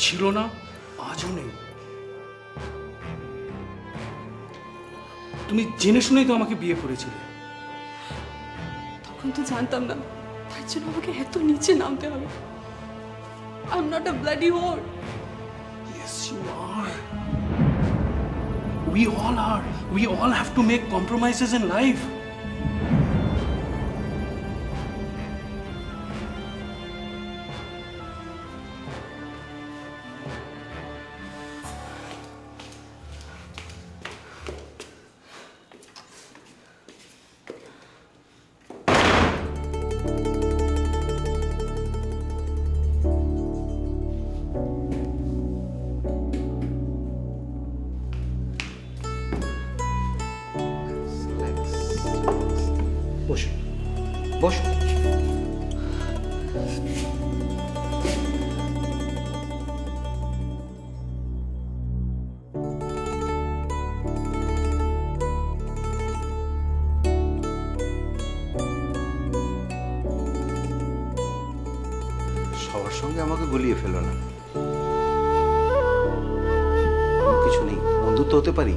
ছিল না, আজও নেই। তুমি জেনে শুনেই তো আমাকে বিয়ে করেছিলে। তখন তো জানতাম না, তার জন্য আমাকে এত নিচে নামতে হবে। I am not a bloody whore. Yes, you are. We all are. We all have to make compromises in life. বসো বসো। সবার সঙ্গে আমাকে গুলিয়ে ফেলো না। কিছু নেই, বন্ধুত্ব হতে পারি।